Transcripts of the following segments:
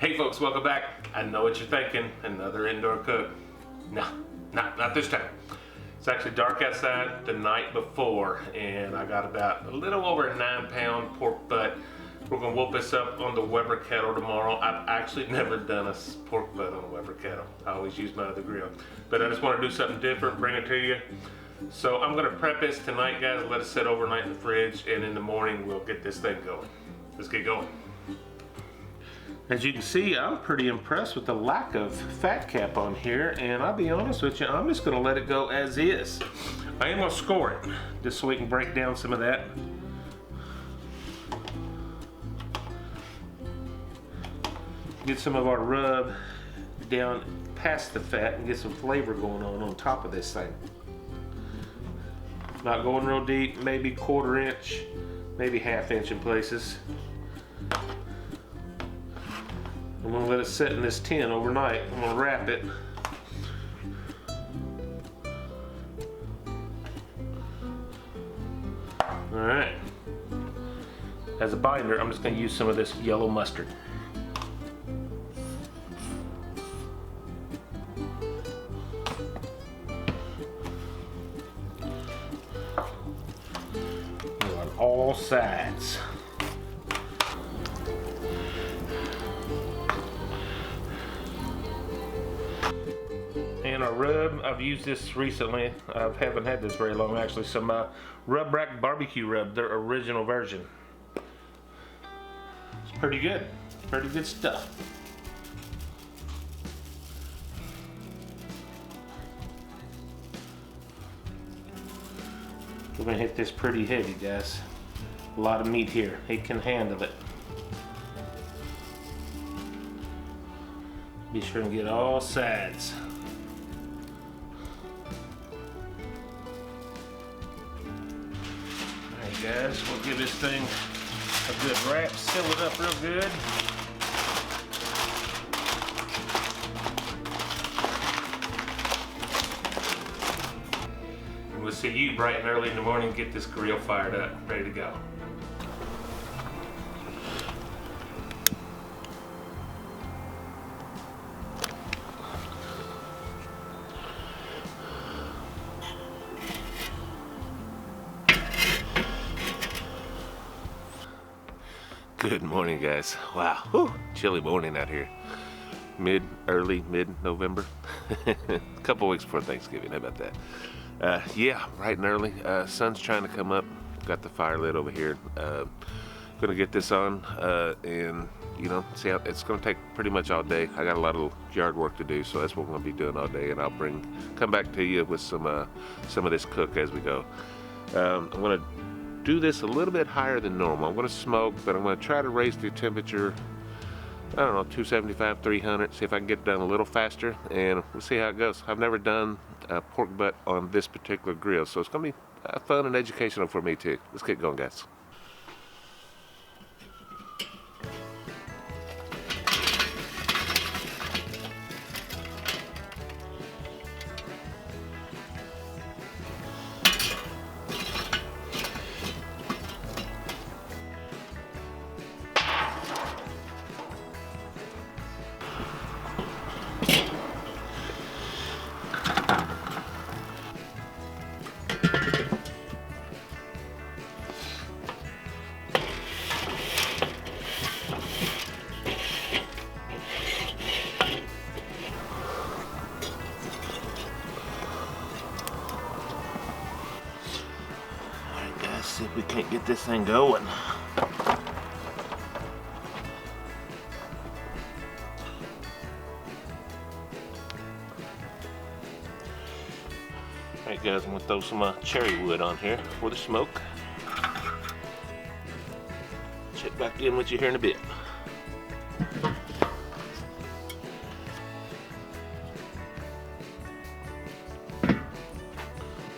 Hey folks, welcome back. I know what you're thinking, another indoor cook. No, not this time. It's actually dark outside the night before, and I got about a little over a 9-pound pork butt. We're gonna whoop this up on the Weber kettle tomorrow. I've actually never done a pork butt on a Weber kettle. I always use my other grill. But I just wanna do something different, bring it to you. So I'm gonna prep this tonight, guys, let it sit overnight in the fridge, and in the morning we'll get this thing going. Let's get going. As you can see, I'm pretty impressed with the lack of fat cap on here, and I'll be honest with you, I'm just gonna let it go as is. I am gonna score it, just so we can break down some of that. Get some of our rub down past the fat and get some flavor going on top of this thing. Not going real deep, maybe 1/4 inch, maybe 1/2 inch in places. I'm gonna let it sit in this tin overnight. I'm gonna wrap it. All right. As a binder, I'm just gonna use some of this yellow mustard. On all sides. And our rub, I've used this recently. I haven't had this very long actually. Some Rub Rack barbecue rub, their original version. It's pretty good stuff. We're gonna hit this pretty heavy, guys. A lot of meat here. It can handle it. Be sure and get all sides. Guys, we'll give this thing a good wrap, seal it up real good. And we'll see you bright and early in the morning, get this grill fired up, ready to go. Good morning, guys. Wow, whew, chilly morning out here. Early mid-November. A couple weeks before Thanksgiving, how about that? Yeah, bright and early. Sun's trying to come up. Got the fire lit over here. Gonna get this on and see how it's gonna take pretty much all day. I got a lot of yard work to do, so that's what we're gonna be doing all day, and I'll come back to you with some of this cook as we go. I'm gonna do this a little bit higher than normal. I'm going to smoke, but I'm going to try to raise the temperature, I don't know, 275, 300, see if I can get it done a little faster, and we'll see how it goes. I've never done a pork butt on this particular grill, so it's going to be fun and educational for me too. Let's get going, guys. See if we can't get this thing going. Alright guys, I'm gonna throw some cherry wood on here for the smoke. Check back in with you here in a bit.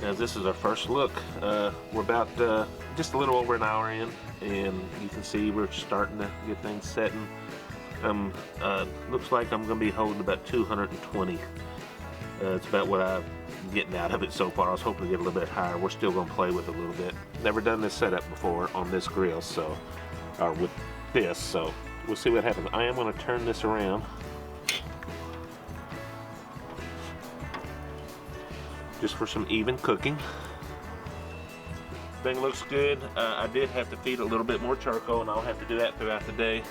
Guys, this is our first look. We're about just a little over an hour in, and you can see we're starting to get things setting. Looks like I'm going to be holding about 220. It's about what I'm getting out of it so far. I was hoping to get a little bit higher. We're still going to play with it a little bit. Never done this setup before on this grill, so or with this, so we'll see what happens. I am going to turn this around. Just for some even cooking. Thing looks good. I did have to feed a little bit more charcoal, and I'll have to do that throughout the day.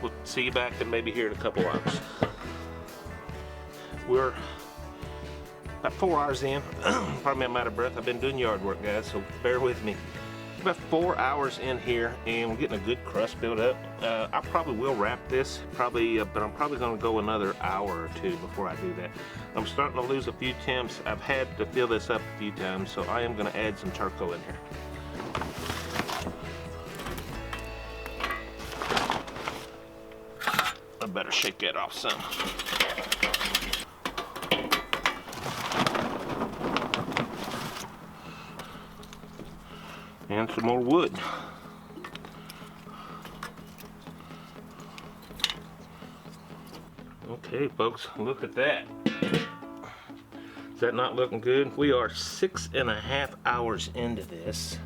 We'll see you back and maybe here in a couple hours. We're about 4 hours in. Pardon me, I'm out of breath. I've been doing yard work, guys, so bear with me. About 4 hours in here, and we're getting a good crust built up. I probably will wrap this, but I'm probably going to go another hour or two before I do that. I'm starting to lose a few temps. I've had to fill this up a few times, so I am going to add some charcoal in here. I better shake that off some. And some more wood. Okay, folks, look at that. Is that not looking good? We are 6.5 hours into this.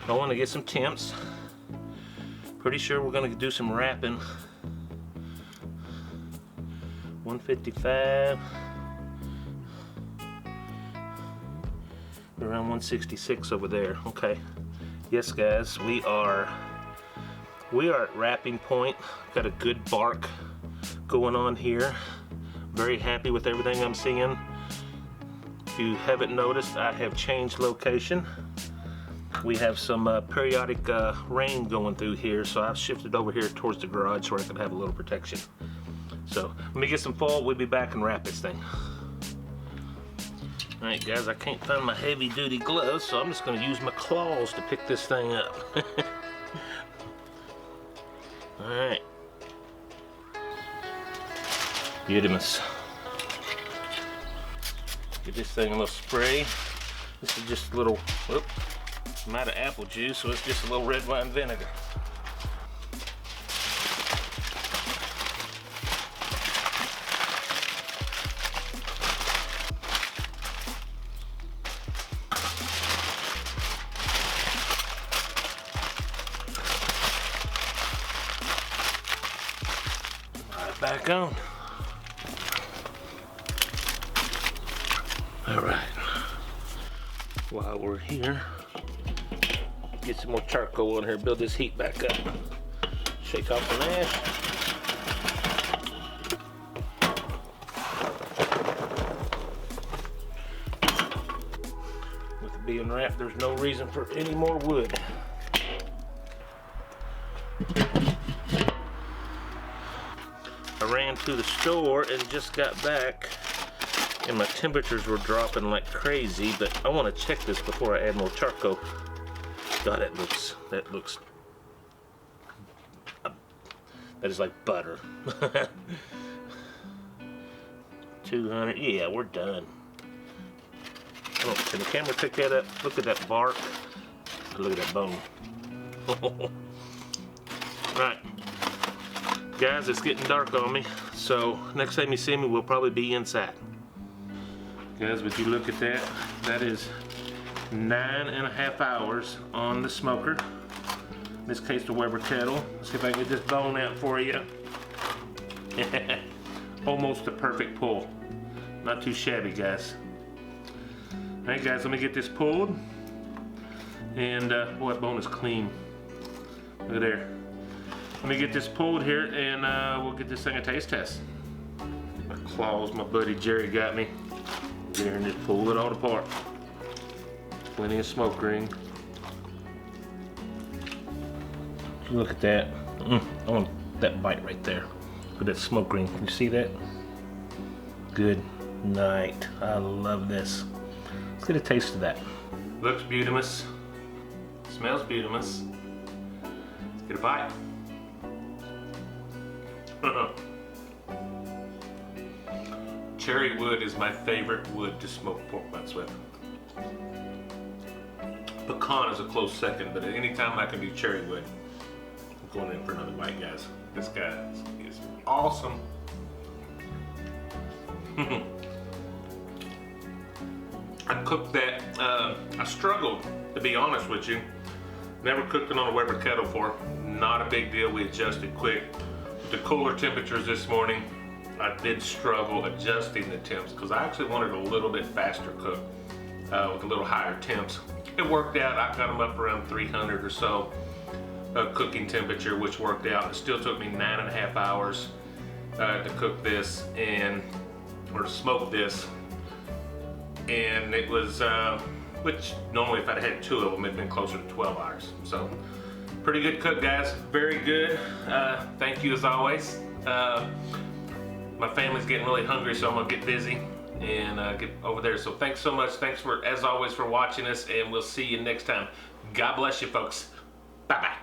I want to get some temps. Pretty sure we're going to do some wrapping. 155. Around 166 over there. Okay. Yes, guys, we are at wrapping point. Got a good bark going on here. Very happy with everything I'm seeing. If you haven't noticed, I have changed location. We have some periodic rain going through here, so I've shifted over here towards the garage where I can have a little protection. So let me get some foil. We'll be back and wrap this thing. Alright, guys, I can't find my heavy duty gloves, so I'm just going to use my claws to pick this thing up. Alright. Beautimous. Get this thing a little spray. This is just a little, whoop, I'm out of apple juice, so it's just a little red wine vinegar. Back on. All right. While we're here, get some more charcoal on here, build this heat back up. Shake off some ash. With it being wrapped, there's no reason for any more wood. I ran to the store and just got back, and my temperatures were dropping like crazy, but I want to check this before I add more charcoal. God, that looks, that is like butter. 200, yeah, we're done. Oh, can the camera pick that up? Look at that bark. Look at that bone. Right. Guys, it's getting dark on me, so next time you see me, we'll probably be inside. Guys, would you look at that? That is 9.5 hours on the smoker. In this case, the Weber Kettle. Let's see if I can get this bone out for you. Almost a perfect pull. Not too shabby, guys. All right, guys, let me get this pulled. And, boy, that bone is clean. Look at there. Let me get this pulled here, and we'll get this thing a taste test. My claws, my buddy Jerry got me. Get here and just pull it all apart. Plenty of smoke ring. Look at that. I want that bite right there. Look at that smoke ring. Can you see that? Good night. I love this. Let's get a taste of that. Looks beautimous. Smells beautimous. Let's get a bite. Cherry wood is my favorite wood to smoke pork butts with. Pecan is a close second, but anytime I can do cherry wood, I'm going in for another bite, guys. This guy is awesome. I cooked that, I struggled, to be honest with you. Never cooked it on a Weber kettle before. Not a big deal, we adjusted quick. The cooler temperatures this morning, I did struggle adjusting the temps because I actually wanted a little bit faster cook with a little higher temps. It worked out. I got them up around 300 or so cooking temperature, which worked out. It still took me 9.5 hours to cook this or smoke this, and it was which normally if I'd had 2 of them it'd been closer to 12 hours. So pretty good cook, guys. Very good. Thank you as always. My family's getting really hungry, so I'm gonna get busy and get over there. So thanks so much. Thanks for, as always, for watching us, and we'll see you next time. God bless you, folks. Bye-bye.